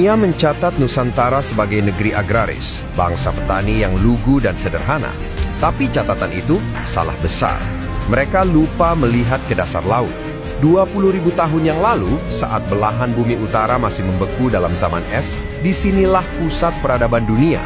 Dunia mencatat Nusantara sebagai negeri agraris, bangsa petani yang lugu dan sederhana. Tapi catatan itu salah besar. Mereka lupa melihat ke dasar laut. 20.000 tahun yang lalu, saat belahan bumi utara masih membeku dalam zaman es, disinilah pusat peradaban dunia.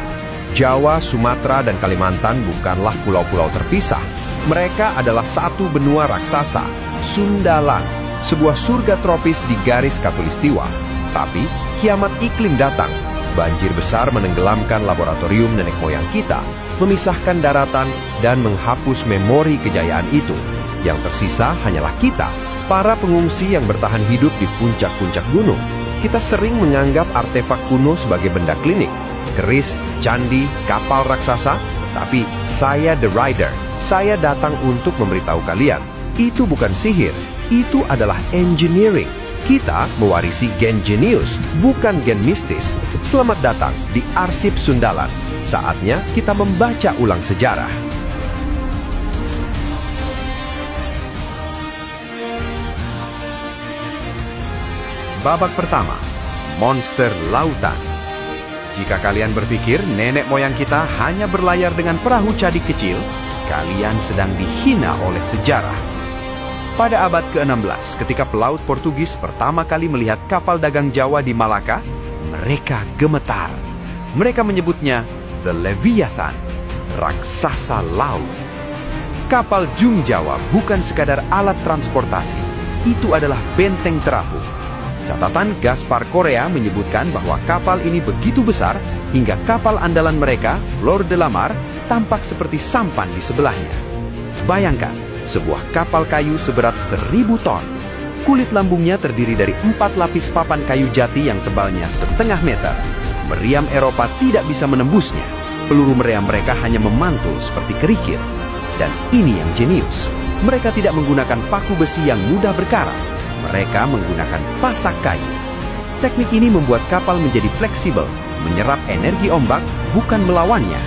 Jawa, Sumatera, dan Kalimantan bukanlah pulau-pulau terpisah. Mereka adalah satu benua raksasa, Sundaland, sebuah surga tropis di garis khatulistiwa. Tapi, kiamat iklim datang. Banjir besar menenggelamkan laboratorium nenek moyang kita, memisahkan daratan, dan menghapus memori kejayaan itu. Yang tersisa hanyalah kita, para pengungsi yang bertahan hidup di puncak-puncak gunung. Kita sering menganggap artefak kuno sebagai benda klinik, keris, candi, kapal raksasa. Tapi saya The Rider, saya datang untuk memberitahu kalian, itu bukan sihir, itu adalah engineering. Kita mewarisi gen jenius, bukan gen mistis. Selamat datang di Arsip Sundaland. Saatnya kita membaca ulang sejarah. Babak pertama, monster lautan. Jika kalian berpikir nenek moyang kita hanya berlayar dengan perahu cadik kecil, kalian sedang dihina oleh sejarah. Pada abad ke-16, ketika pelaut Portugis pertama kali melihat kapal dagang Jawa di Malaka, mereka gemetar. Mereka menyebutnya The Leviathan, raksasa laut. Kapal Jung Jawa bukan sekadar alat transportasi, itu adalah benteng terapung. Catatan Gaspar Korea menyebutkan bahwa kapal ini begitu besar hingga kapal andalan mereka, Flor de la Mar, tampak seperti sampan di sebelahnya. Bayangkan, sebuah kapal kayu seberat 1.000 ton. Kulit lambungnya terdiri dari 4 lapis papan kayu jati yang tebalnya 0,5 meter. Meriam Eropa tidak bisa menembusnya. Peluru meriam mereka hanya memantul seperti kerikil. Dan ini yang jenius. Mereka tidak menggunakan paku besi yang mudah berkarat. Mereka menggunakan pasak kayu. Teknik ini membuat kapal menjadi fleksibel, menyerap energi ombak, bukan melawannya.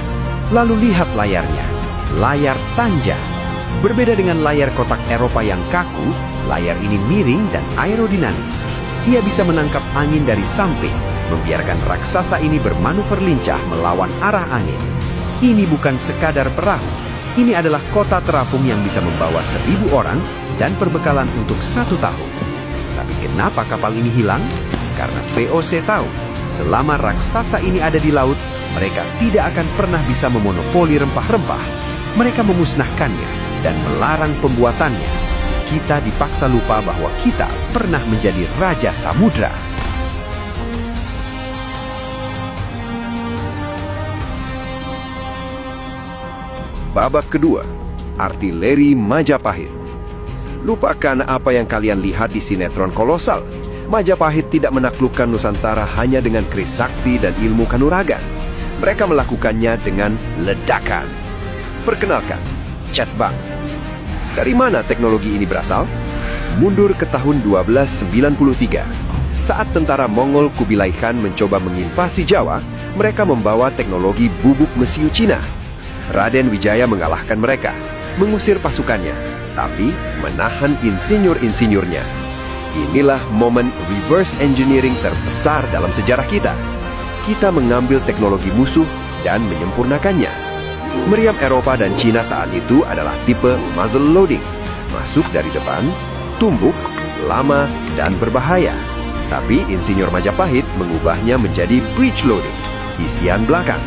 Lalu lihat layarnya. Layar tanja. Berbeda dengan layar kotak Eropa yang kaku, layar ini miring dan aerodinamis. Ia bisa menangkap angin dari samping, membiarkan raksasa ini bermanuver lincah melawan arah angin. Ini bukan sekadar perahu. Ini adalah kota terapung yang bisa membawa 1.000 orang dan perbekalan untuk 1 tahun. Tapi kenapa kapal ini hilang? Karena VOC tahu, selama raksasa ini ada di laut, mereka tidak akan pernah bisa memonopoli rempah-rempah. Mereka memusnahkannya dan melarang pembuatannya. Kita dipaksa lupa bahwa kita pernah menjadi raja samudra. Babak kedua, artileri Majapahit. Lupakan apa yang kalian lihat di sinetron kolosal. Majapahit tidak menaklukkan Nusantara hanya dengan keris sakti dan ilmu kanuragan. Mereka melakukannya dengan ledakan. Perkenalkan, Chatbang. Dari mana teknologi ini berasal? Mundur ke tahun 1293. Saat tentara Mongol Kubilai Khan mencoba menginvasi Jawa, mereka membawa teknologi bubuk mesiu Cina. Raden Wijaya mengalahkan mereka, mengusir pasukannya, tapi menahan insinyur-insinyurnya. Inilah momen reverse engineering terbesar dalam sejarah kita. Kita mengambil teknologi musuh dan menyempurnakannya. Meriam Eropa dan Cina saat itu adalah tipe muzzle loading, masuk dari depan, tumbuk, lama, dan berbahaya. Tapi insinyur Majapahit mengubahnya menjadi breech loading, isian belakang.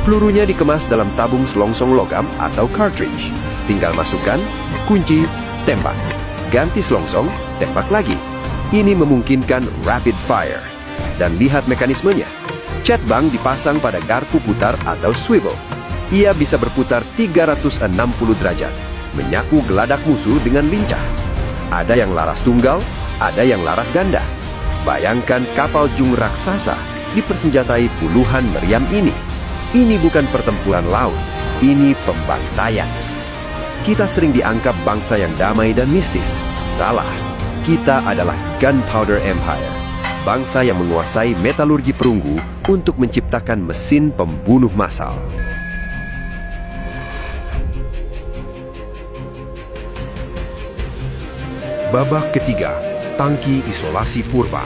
Pelurunya dikemas dalam tabung selongsong logam atau cartridge. Tinggal masukkan, kunci, tembak. Ganti selongsong, tembak lagi. Ini memungkinkan rapid fire. Dan lihat mekanismenya. Chatbang dipasang pada garpu putar atau swivel. Ia bisa berputar 360 derajat, menyapu geladak musuh dengan lincah. Ada yang laras tunggal, ada yang laras ganda. Bayangkan kapal Jung raksasa dipersenjatai puluhan meriam ini. Ini bukan pertempuran laut, ini pembantaian. Kita sering dianggap bangsa yang damai dan mistis. Salah, kita adalah Gunpowder Empire. Bangsa yang menguasai metalurgi perunggu untuk menciptakan mesin pembunuh massal. Babak ketiga, tangki isolasi purba.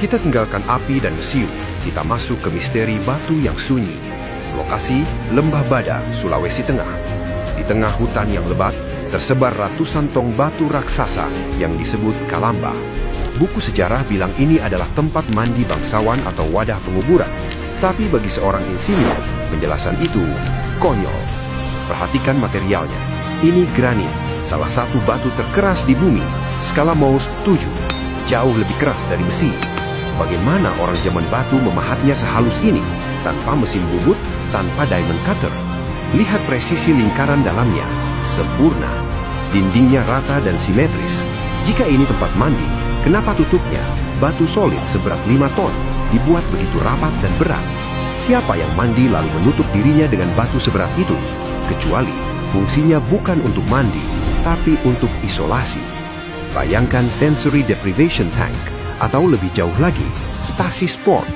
Kita tinggalkan api dan mesiu. Kita masuk ke misteri batu yang sunyi. Lokasi Lembah Bada, Sulawesi Tengah. Di tengah hutan yang lebat, tersebar ratusan tong batu raksasa yang disebut Kalamba. Buku sejarah bilang ini adalah tempat mandi bangsawan atau wadah penguburan. Tapi bagi seorang insinyur, penjelasan itu konyol. Perhatikan materialnya. Ini granit, salah satu batu terkeras di bumi. Skala Mohs 7, jauh lebih keras dari besi. Bagaimana orang zaman batu memahatnya sehalus ini, tanpa mesin bubut, tanpa diamond cutter? Lihat presisi lingkaran dalamnya, sempurna. Dindingnya rata dan simetris. Jika ini tempat mandi, kenapa tutupnya, batu solid seberat 5 ton, dibuat begitu rapat dan berat? Siapa yang mandi lalu menutup dirinya dengan batu seberat itu? Kecuali fungsinya bukan untuk mandi, tapi untuk isolasi. Bayangkan sensory deprivation tank, atau lebih jauh lagi, stasi sport,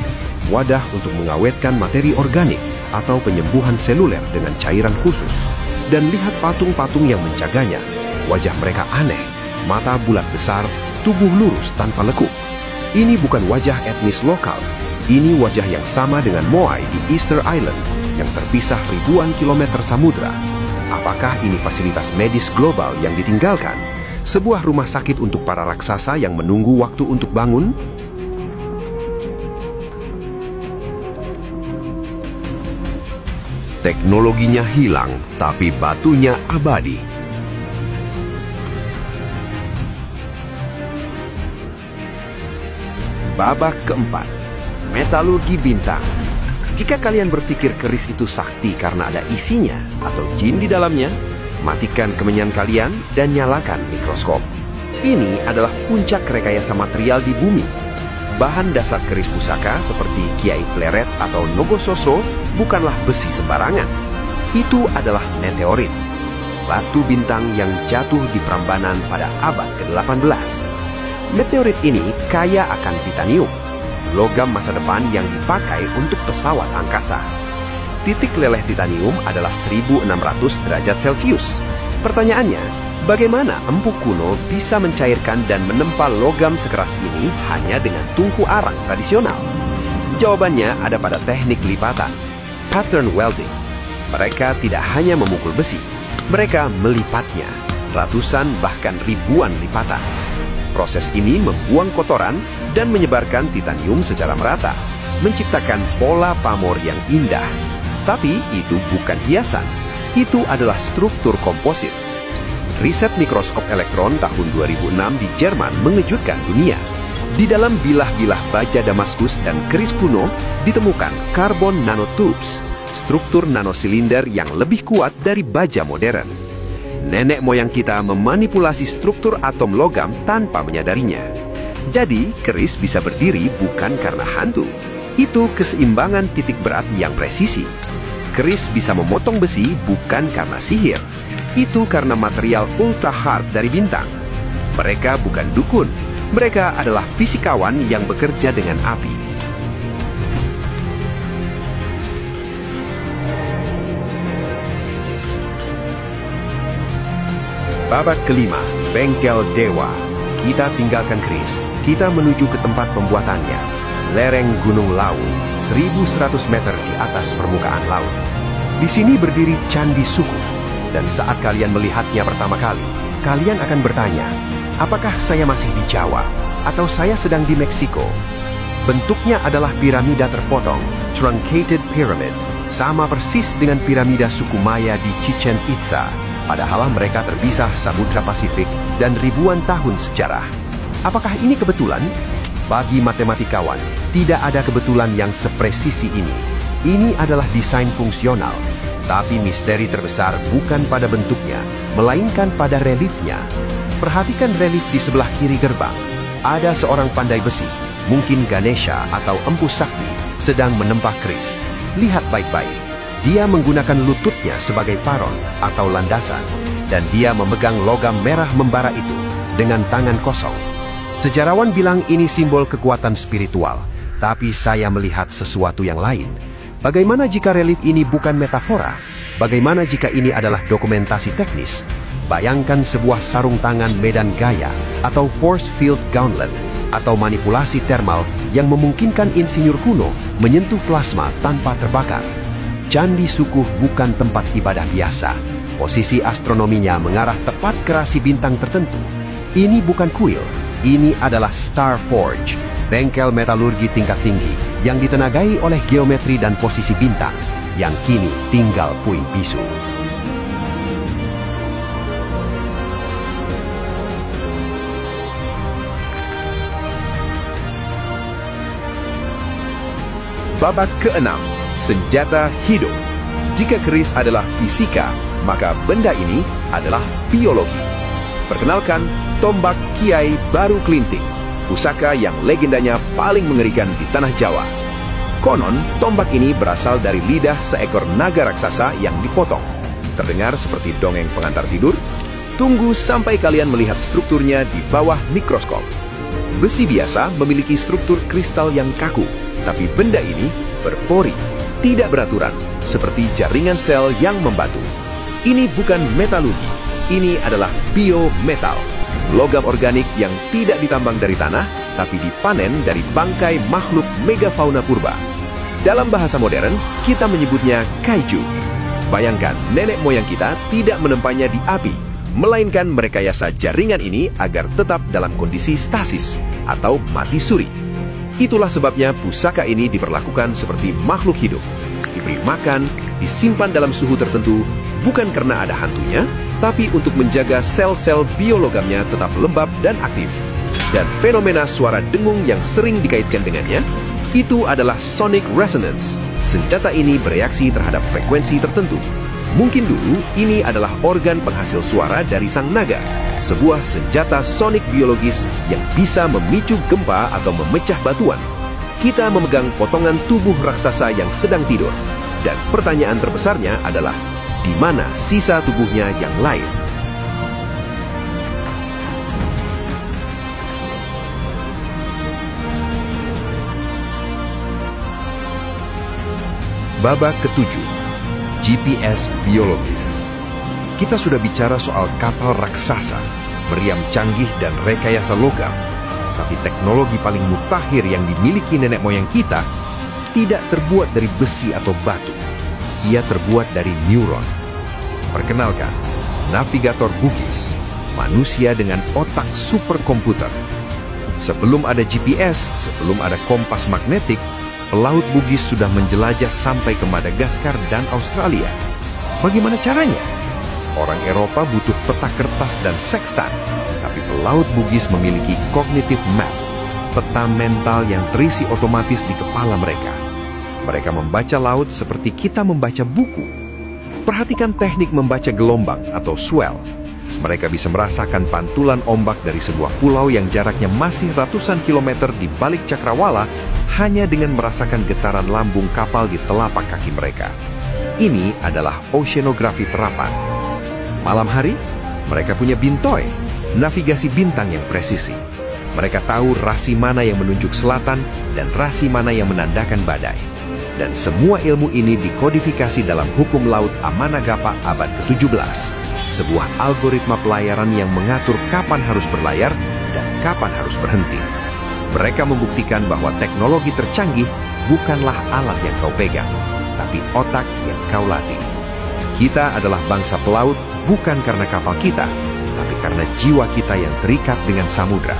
wadah untuk mengawetkan materi organik atau penyembuhan seluler dengan cairan khusus. Dan lihat patung-patung yang menjaganya. Wajah mereka aneh, mata bulat besar, tubuh lurus tanpa lekuk. Ini bukan wajah etnis lokal. Ini wajah yang sama dengan Moai di Easter Island yang terpisah ribuan kilometer samudra. Apakah ini fasilitas medis global yang ditinggalkan? Sebuah rumah sakit untuk para raksasa yang menunggu waktu untuk bangun? Teknologinya hilang, tapi batunya abadi. Babak keempat, metalurgi bintang. Jika kalian berpikir keris itu sakti karena ada isinya atau jin di dalamnya, matikan kemenyan kalian dan nyalakan mikroskop. Ini adalah puncak rekayasa material di bumi. Bahan dasar keris pusaka seperti Kiai Pleret atau Nogososo bukanlah besi sembarangan. Itu adalah meteorit, batu bintang yang jatuh di Prambanan pada abad ke-18. Meteorit ini kaya akan titanium, logam masa depan yang dipakai untuk pesawat angkasa. Titik leleh titanium adalah 1600 derajat Celcius. Pertanyaannya, bagaimana Empu kuno bisa mencairkan dan menempa logam sekeras ini hanya dengan tungku arang tradisional? Jawabannya ada pada teknik lipatan, pattern welding. Mereka tidak hanya memukul besi, mereka melipatnya, ratusan bahkan ribuan lipatan. Proses ini membuang kotoran dan menyebarkan titanium secara merata, menciptakan pola pamor yang indah. Tapi itu bukan hiasan, itu adalah struktur komposit. Riset mikroskop elektron tahun 2006 di Jerman mengejutkan dunia. Di dalam bilah-bilah baja Damaskus dan keris kuno ditemukan karbon nanotubes, struktur nanosilinder yang lebih kuat dari baja modern. Nenek moyang kita memanipulasi struktur atom logam tanpa menyadarinya. Jadi, keris bisa berdiri bukan karena hantu. Itu keseimbangan titik berat yang presisi. Keris bisa memotong besi bukan karena sihir. Itu karena material ultra hard dari bintang. Mereka bukan dukun. Mereka adalah fisikawan yang bekerja dengan api. Babak kelima, bengkel dewa. Kita tinggalkan keris. Kita menuju ke tempat pembuatannya. Lereng Gunung Lawu, 1100 meter di atas permukaan laut. Di sini berdiri Candi Suku. Dan saat kalian melihatnya pertama kali, kalian akan bertanya, apakah saya masih di Jawa atau saya sedang di Meksiko? Bentuknya adalah piramida terpotong, truncated pyramid, sama persis dengan piramida suku Maya di Chichen Itza. Padahal mereka terpisah Samudra Pasifik dan ribuan tahun sejarah. Apakah ini kebetulan? Bagi matematikawan, tidak ada kebetulan yang sepresisi ini. Ini adalah desain fungsional. Tapi misteri terbesar bukan pada bentuknya, melainkan pada reliefnya. Perhatikan relief di sebelah kiri gerbang. Ada seorang pandai besi, mungkin Ganesha atau Empu Sakti, sedang menempah keris. Lihat baik-baik. Dia menggunakan lututnya sebagai paron atau landasan, dan dia memegang logam merah membara itu dengan tangan kosong. Sejarawan bilang ini simbol kekuatan spiritual, tapi saya melihat sesuatu yang lain. Bagaimana jika relief ini bukan metafora? Bagaimana jika ini adalah dokumentasi teknis? Bayangkan sebuah sarung tangan medan gaya atau force field gauntlet. atau manipulasi thermal yang memungkinkan insinyur kuno menyentuh plasma tanpa terbakar. Candi Sukuh bukan tempat ibadah biasa. Posisi astronominya mengarah tepat ke rasi bintang tertentu. Ini bukan kuil, ini adalah Star Forge, bengkel metalurgi tingkat tinggi yang ditenagai oleh geometri dan posisi bintang yang kini tinggal puing bisu. Babak ke-6, senjata hidup. Jika keris adalah fisika, maka benda ini adalah biologi. Perkenalkan, tombak Kiai Baru Klinting, pusaka yang legendanya paling mengerikan di tanah Jawa. Konon, tombak ini berasal dari lidah seekor naga raksasa yang dipotong. Terdengar seperti dongeng pengantar tidur? Tunggu sampai kalian melihat strukturnya di bawah mikroskop. Besi biasa memiliki struktur kristal yang kaku, tapi benda ini berpori, tidak beraturan, seperti jaringan sel yang membatu. Ini bukan metalurgi, ini adalah biometal, logam organik yang tidak ditambang dari tanah, tapi dipanen dari bangkai makhluk megafauna purba. Dalam bahasa modern, kita menyebutnya kaiju. Bayangkan, nenek moyang kita tidak menempanya di api, melainkan merekayasa jaringan ini agar tetap dalam kondisi stasis atau mati suri. Itulah sebabnya pusaka ini diperlakukan seperti makhluk hidup. Diberi makan, disimpan dalam suhu tertentu, bukan karena ada hantunya, tapi untuk menjaga sel-sel biologamnya tetap lembab dan aktif. Dan fenomena suara dengung yang sering dikaitkan dengannya, itu adalah sonic resonance. Senjata ini bereaksi terhadap frekuensi tertentu. Mungkin dulu ini adalah organ penghasil suara dari sang naga, sebuah senjata sonik biologis yang bisa memicu gempa atau memecah batuan. Kita memegang potongan tubuh raksasa yang sedang tidur, dan pertanyaan terbesarnya adalah, di mana sisa tubuhnya yang lain? Babak ke-7, GPS biologis. Kita sudah bicara soal kapal raksasa, meriam canggih dan rekayasa logam. Tapi teknologi paling mutakhir yang dimiliki nenek moyang kita tidak terbuat dari besi atau batu. Ia terbuat dari neuron. Perkenalkan, navigator Bugis, manusia dengan otak superkomputer. Sebelum ada GPS, sebelum ada kompas magnetik, pelaut Bugis sudah menjelajah sampai ke Madagaskar dan Australia. Bagaimana caranya? Orang Eropa butuh peta kertas dan sextant, tapi pelaut Bugis memiliki cognitive map, peta mental yang terisi otomatis di kepala mereka. Mereka membaca laut seperti kita membaca buku. Perhatikan teknik membaca gelombang atau swell. Mereka bisa merasakan pantulan ombak dari sebuah pulau yang jaraknya masih ratusan kilometer di balik cakrawala hanya dengan merasakan getaran lambung kapal di telapak kaki mereka. Ini adalah oceanografi terapan. Malam hari, mereka punya bintoy, navigasi bintang yang presisi. Mereka tahu rasi mana yang menunjuk selatan dan rasi mana yang menandakan badai. Dan semua ilmu ini dikodifikasi dalam hukum laut Amanagapa abad ke-17. Sebuah algoritma pelayaran yang mengatur kapan harus berlayar dan kapan harus berhenti. Mereka membuktikan bahwa teknologi tercanggih bukanlah alat yang kau pegang, tapi otak yang kau latih. Kita adalah bangsa pelaut bukan karena kapal kita, tapi karena jiwa kita yang terikat dengan samudra.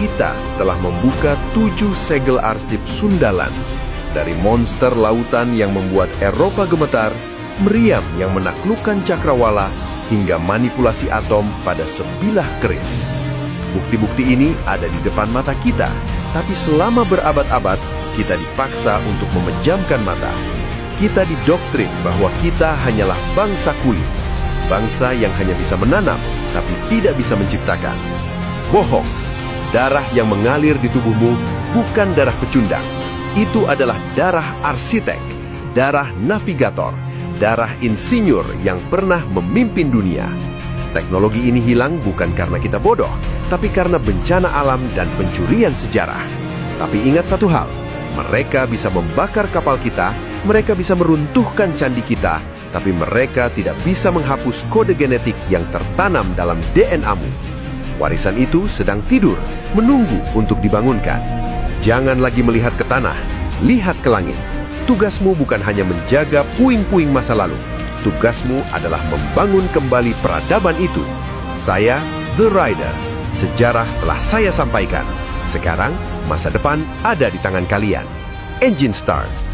Kita telah membuka 7 segel arsip Sundalan. Dari monster lautan yang membuat Eropa gemetar, meriam yang menaklukkan cakrawala, hingga manipulasi atom pada sebilah keris. Bukti-bukti ini ada di depan mata kita, tapi selama berabad-abad, kita dipaksa untuk memejamkan mata. Kita didoktrin bahwa kita hanyalah bangsa kulit, bangsa yang hanya bisa menanam, tapi tidak bisa menciptakan. Bohong. Darah yang mengalir di tubuhmu bukan darah pecundang. Itu adalah darah arsitek, darah navigator, darah insinyur yang pernah memimpin dunia. Teknologi ini hilang bukan karena kita bodoh, tapi karena bencana alam dan pencurian sejarah. Tapi ingat satu hal, mereka bisa membakar kapal kita Mereka bisa meruntuhkan candi kita, tapi mereka tidak bisa menghapus kode genetik yang tertanam dalam DNA-mu. Warisan itu sedang tidur, menunggu untuk dibangunkan. Jangan lagi melihat ke tanah, lihat ke langit. Tugasmu bukan hanya menjaga puing-puing masa lalu. Tugasmu adalah membangun kembali peradaban itu. Saya, The Rider. Sejarah telah saya sampaikan. Sekarang, masa depan ada di tangan kalian. Engine start.